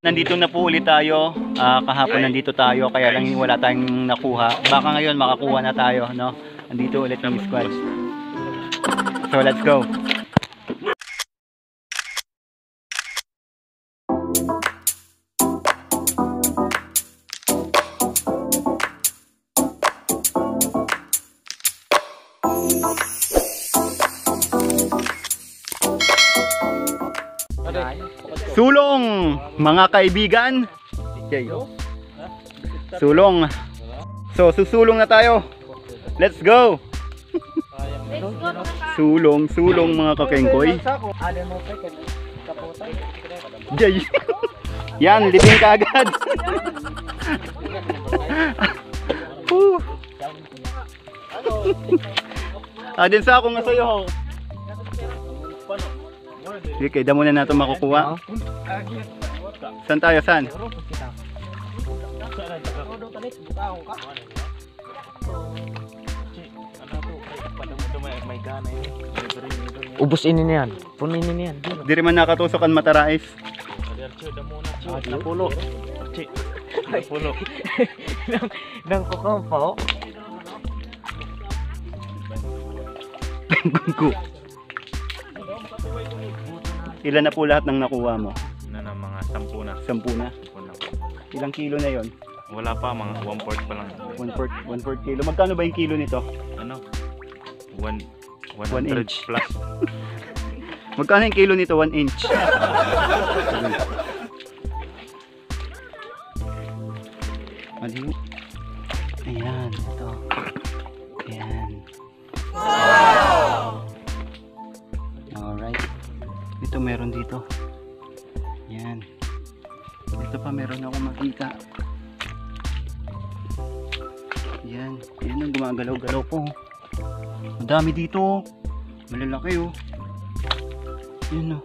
Nandito na po ulit tayo. Kahapon nandito tayo kaya lang wala tayong nakuha. Baka ngayon makakuha na tayo, no? Nandito ulit ng squad. So let's go. Sulong mga kaibigan. Okay. Sulong. So susulong na tayo. Let's go. Sulong mga kakengkoy. Jay. Yan, libing ka agad. Din sa akong asayo. Okay, damo na natin makukuha. Saan tayo? Saan? Ubus ini na yan. Punin ini yan. Di rin man nakatusokan matarais. Napulo. Napulo. Nang kukampaw. Gunggo. Ilan na po lahat ng nakuha mo? Mga 10 na. 10 na. Ilang kilo na yon? Wala pa, mga 1/4 pa lang. 1/4 kilo. Magkano ba yung kilo nito? Ano? 1 100 inch. plus. Magkano yung kilo nito? 1 inch. Maliw. Ayan, ito. Ayan. Alright. Ito meron dito. Ayan. Ito pa meron ako makita. Ayan. Ayan ang gumagalaw-galaw po. Ang dami dito. Malalaki oh. Ayan oh.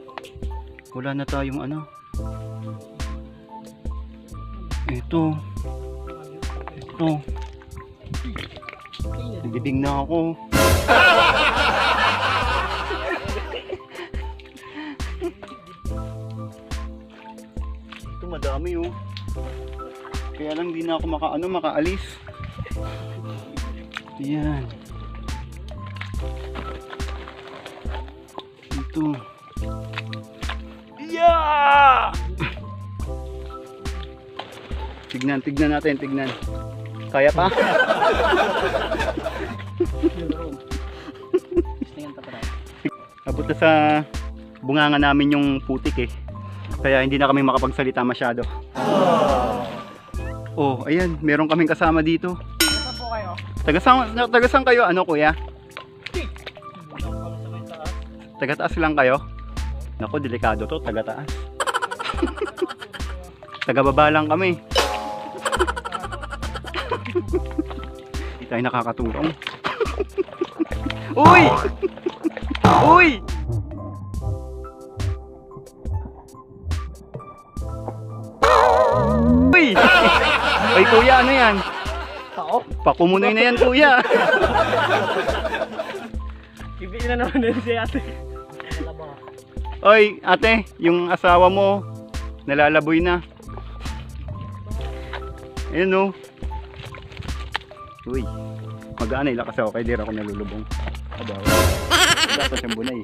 Wala na tayong ano. Ito. Ito. Nagibing na ako. Ito madami oh. Kaya lang di na ako makaalis. Ayan. Ito. Yeah! Tignan natin. Kaya pa? Abot na sa bunganga namin yung putik eh. Kaya hindi na kami makapagsalita masyado. Oh, ayan, meron kaming kasama dito. Taga-saan kayo? Ano kuya? Taga-taas lang kayo? Naku, delikado to, taga-taas. Taga-baba lang kami. Hindi tayo nakakatulong. Uy! Uy! Uy! Ay kuya, ano yan? Pakumunoy na yan kuya. Ibigin na naman din si ate. Oy ate, yung asawa mo nalalaboy na. Ayun no. Uy, mag-aanay lakas ako kaya di ako nalulubong. Adaw. Dapat siyang bunay.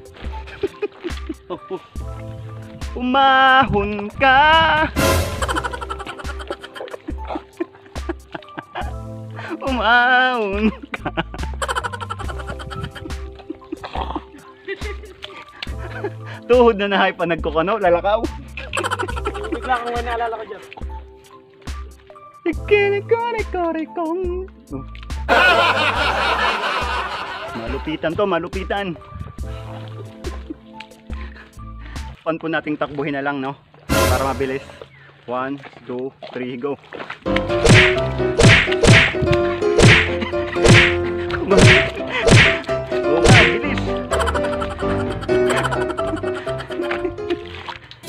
Umahon ka. Umahon ka. Tuhod na nahay pa nagkukano, lalakaw. Bigla kang may naalala ko dyan. Ikinikore-kore-kong. Malupitan to, malupitan. Pan po nating takbuhin na lang, no? Para mabilis. 1, 2, 3, go. Bilis.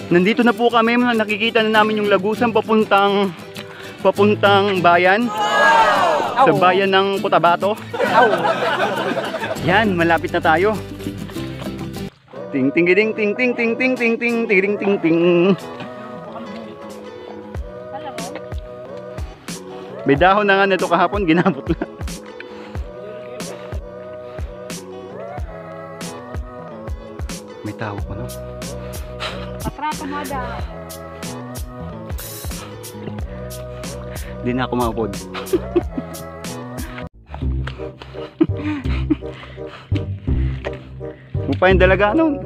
Nandito na po kami, nakikita na namin yung lagusan papuntang bayan. Sa bayan ng Cotabato. Yan, malapit na tayo. Ting ting ting ting ting ting ting ting ting ting ting ting. May dahon na nga nito kahapon, ginabot na. May tao ko, no? Patrato mo da. Hindi na ako maupod. Mukha yung dalaga nun.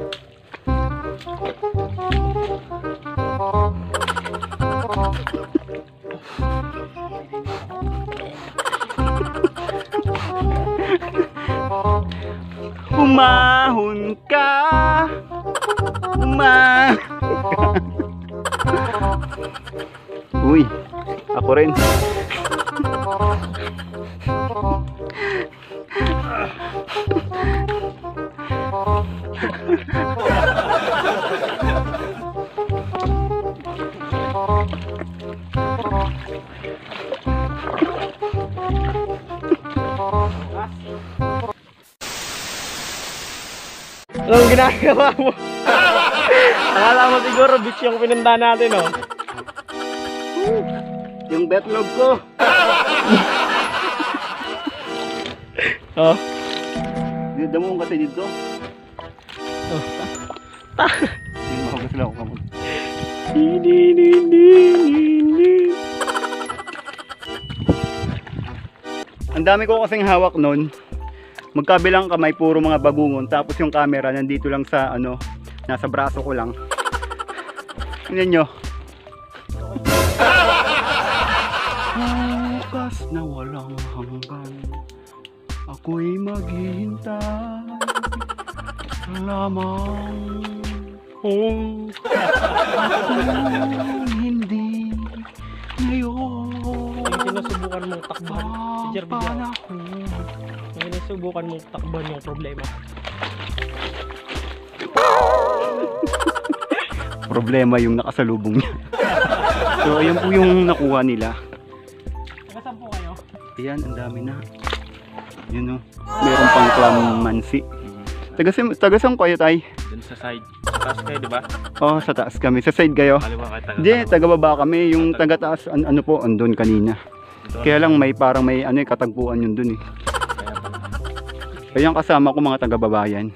Umahon ka. Umahon ka. Uy, ako rin. Anong ginagawa mo? Akala mo siguro bitch yung pinunta natin, oh. Yung betlog ko. Oh. Damo mo kasi dito. Oh. Hindi makagas lang ako kamon. Ang dami ko kasing hawak nun. Magkabilang kamay puro mga bagungon, tapos yung camera nandito lang sa ano, nasa braso ko lang. Tingnan nyo. Bukas na walang hanggan, ako'y maghihintay lamang kung hindi ngayon. Yung sinusubukan mong takbuhan, si Jervin, panahon. yung sinusubukan mong takbuhan yung problema. Problema yung nakasalubong niya. So ayan po yung nakuha nila. Nagasan po kayo? Ayan, ang dami na. Yun o. Meron pang calamansi. Tagasang kayo tay? Dun sa side. Sa taas kayo, di ba? Oo, sa taas kami. Sa side kayo? Kaliwa kayo taga. Hindi, taga-baba kami. Yung taga-taas, ano po, andun kanina. Kaya lang may parang may ano, katagpuan yun dun eh. Ayan kasama ko mga taga-babayan.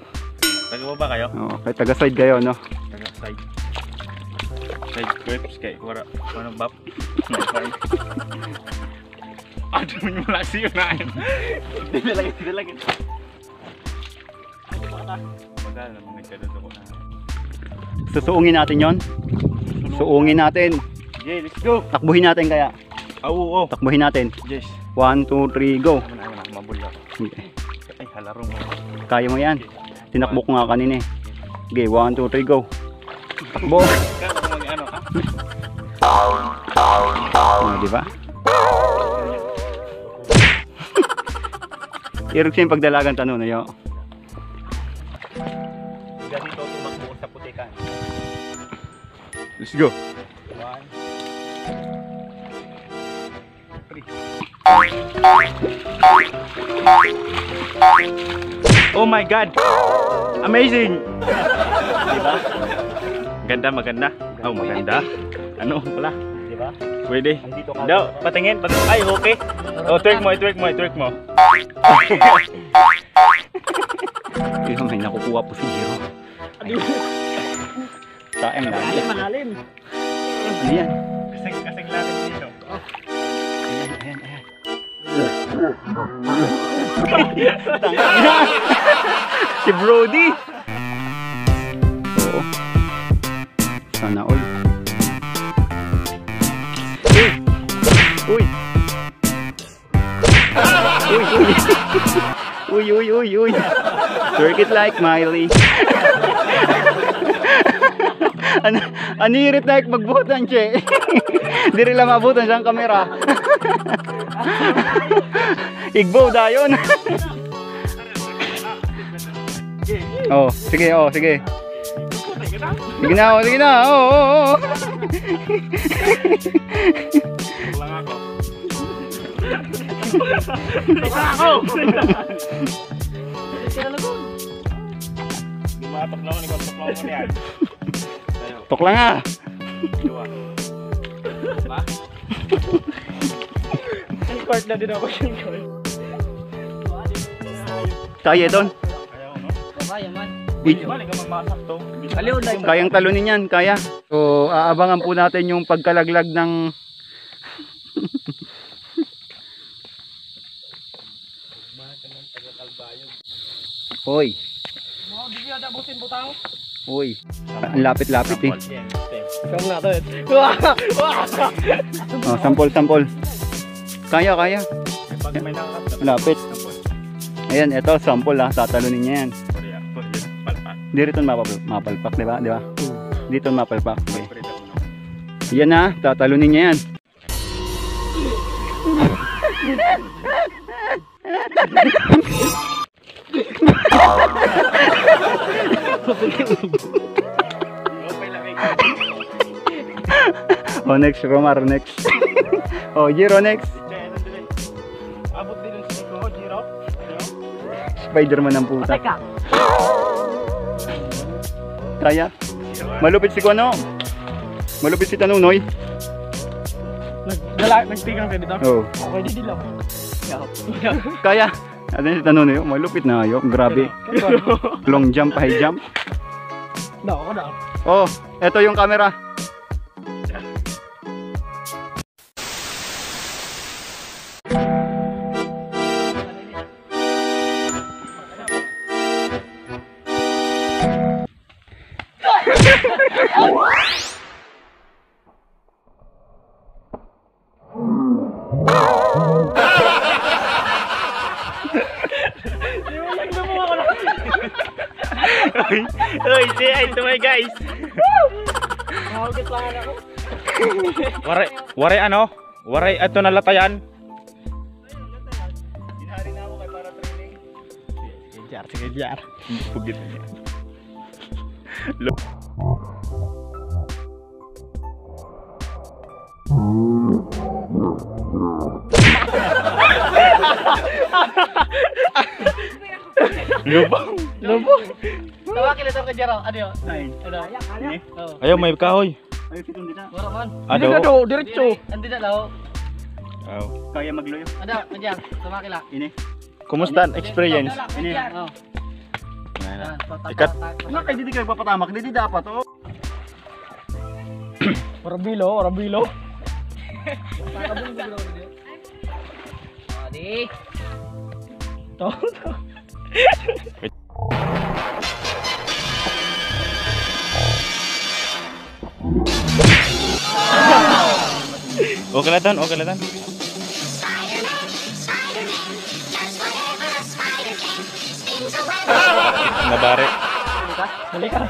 Taga ba kayo? Oo, kaya taga-side kayo, no? Taga side. Side grips kayo. Wala. Anong bap? Aduh, wala siya na yun. Hindi lagi. Magal naman nagkadado ko na. Susuungin natin yon. Suungin natin. Yeah, let's go. Takbuhin natin kaya. Oo. Takbuhin natin. Yes. 1, 2, 3, go. Ano, mabulya. Okay. Ay, halarong mo. Kaya mo yan. Tinakbo ko nga kanina eh. Okay, 1, 2, 3, go. Takbo. Kaya mag-ano ka? Diba? Irog siya yung pagdalagan tanong na yun. Ganito tumakbo sa putikan. Let's go. 1. Oh my God! Amazing! Diba? Maganda. Oh, maganda. Ano pala? Diba? Pwede. Andito ka. No, patingin. Ay, okay. Oh, twerk mo. Ayun, may nakukuha po si Jiro. Sayang na. Malalim. Ano yan? Kasing lalim dito. Ayan. Si Brody. Oo. Sana all. Uy. Uy. Twerk it like Miley. Anirit like magbutan siya. Di rin lang mabutan siyang kamera. Igbo dayon. Sige. Sige na. Oo. Gumatok na ako. Nagpatok mo yan. Tok lang ah. Dua. Ba? court na din ako silk court. Kaya doon. Ayaw, no? Kaya man. Balik ka magmasak to. Aliw na. Kayang talunin yan, kaya. So, aabangan po natin yung pagkalaglag ng... Hoy, Mga bigyan na busin butang. hoy. Ang lapit-lapit eh. Kung natin. Wah! Oh, sampol. Kaya. Pag may nakakat. Lapit. Ayan, ito, sample ha. Tatalunin niya yan. Palpak. Hindi rito mapalpak, di ba? Dito mapalpak. Okay. Yan na, tatalunin niya yan. Oh, next, Romar, next. Oh, Giro, next. Abot din yung siko, Giro. Spider-Man ang puta. Teka. Kaya? Malupit si Kuano. Malupit si Tanunoy. Nagpigang ka dito? Oh. Okay, di lang. Kaya? Ano si Tanunoy? Malupit na ayo. Grabe. Long jump, high jump. Ako na. Oh, eto yung camera. Uy, say hi to my guys. Mahugit lang ako. Waray ano? Waray ato na latayan. Inari na ako kay para training. Sige, jar. Pugit niya. Lubog. Tawakil ito ka Jero. Ano yun? Ay, Ano? ini. Ayaw, may kahoy. Ay, pitong dito. Wala man. Hindi ka Ado. do, diretso. Andi na lao. Oh. Kaya magloyo. Ano? Andiyan. Tawakil la. Ini. Kumusta ang experience? Ini. Oh. Ikat. Ano kay dito kayo papatamak? Dito dapat oh. Warabilo. Adi. To. Okay lang tan, okay lang tan. Nabare. Dali ka.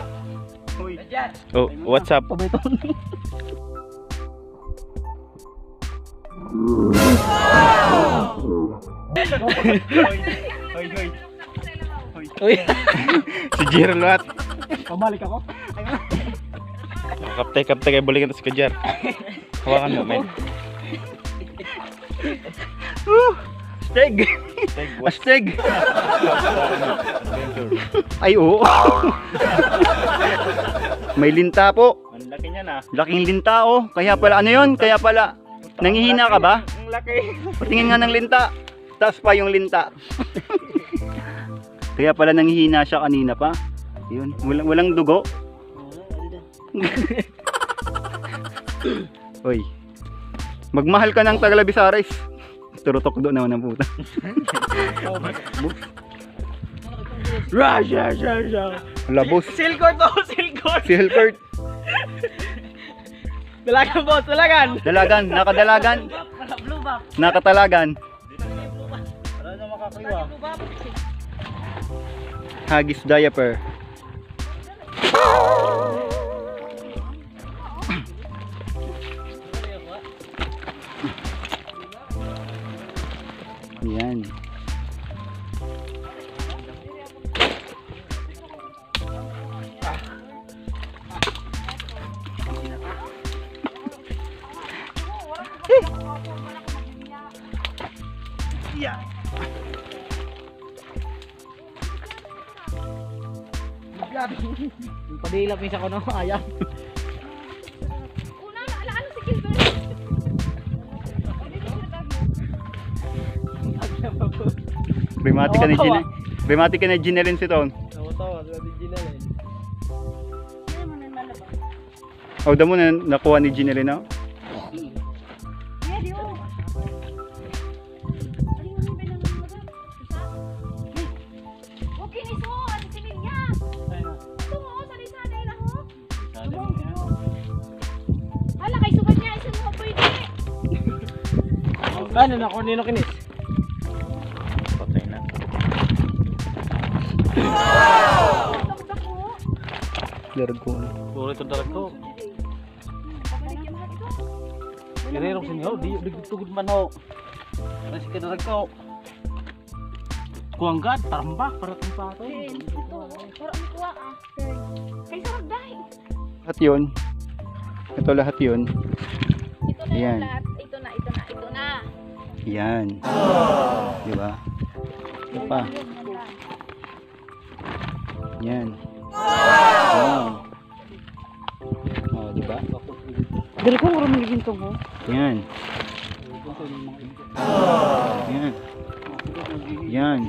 Hoy. Andiyan. Oh, what's up? Pabiton. Hoy. Uy. Si Jiro Luat. Pabalik ako. Kapte kay balikan to si Kajar. Hawakan mo, men. Steg. Steg. Ay oo. May linta po. Ang laki niya na. Laking linta oh. Kaya pala ano 'yon? Kaya pala nangihina ka ba? Ang laki. Patingin nga ng linta. Taas pa yung linta. Kaya pala nangihina siya kanina pa. Yun, walang dugo. Hoy. Magmahal ka ng Tagalabisares. Turutok doon naman ang puta. Russia. Labos. Silkort to, silkort. Si Helpert. Dalagan boss, dalagan. Dalagan, nakadalagan. Blue back. Nakatalagan. Wala na makakaliwa. Blue back. Haggis diaper. Yan. Padilap minsan ko no, ayaw. Una, alaan si Gilbert. Primatica ni Gina. Primatica ni Ginelin si Ton. Tawa-tawa, sa original eh. Hindi mo na malabas. O, damo na nakuha ni Ginelin, no? Yeah, di oh. Ano yung nabay ng mga isa? Okay, niso. Ano si Linya? Ito mo, sali-sali lang ho. Hala, kay sugat niya. Isa mo pwede. Ano na, kung nino kinis? Patay na. Ito po. Largo. Puro ito daragto. Pabalik yung lahat ito. Kirerong sinyo, di tugod man ho. Kasi kadaragto. Kuanggat, tarambak, para tumpato. Then, ito. Para umikuha ah. Kay sarap dahil. Lahat yun. Ito lahat yun. Ito na Ayan. yung lahat. Ito na, ito na, ito na. Yan. Di ba? Ito pa. Yan. Wow. Oh, di ba? Dali ko, wala magiging to mo. Yan. Yan. Yan.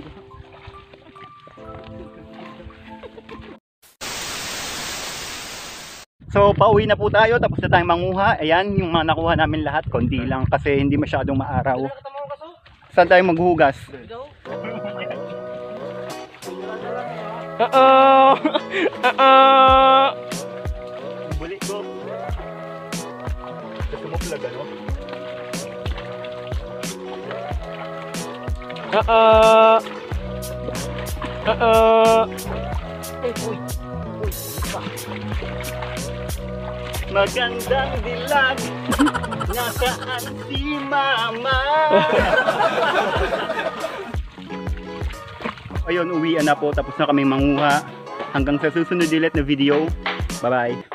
So, pauwi na po tayo. Tapos na tayong manguha. Ayan, yung mga nakuha namin lahat. Konti lang kasi hindi masyadong maaraw. Saan tayo maghugas? Buli ko. Gusto mo pala gano'n? Magandang dilag. Nasaan si Mama? Ayun, uwian na po. Tapos na kaming manguha. Hanggang sa susunod ulit na video. Bye-bye.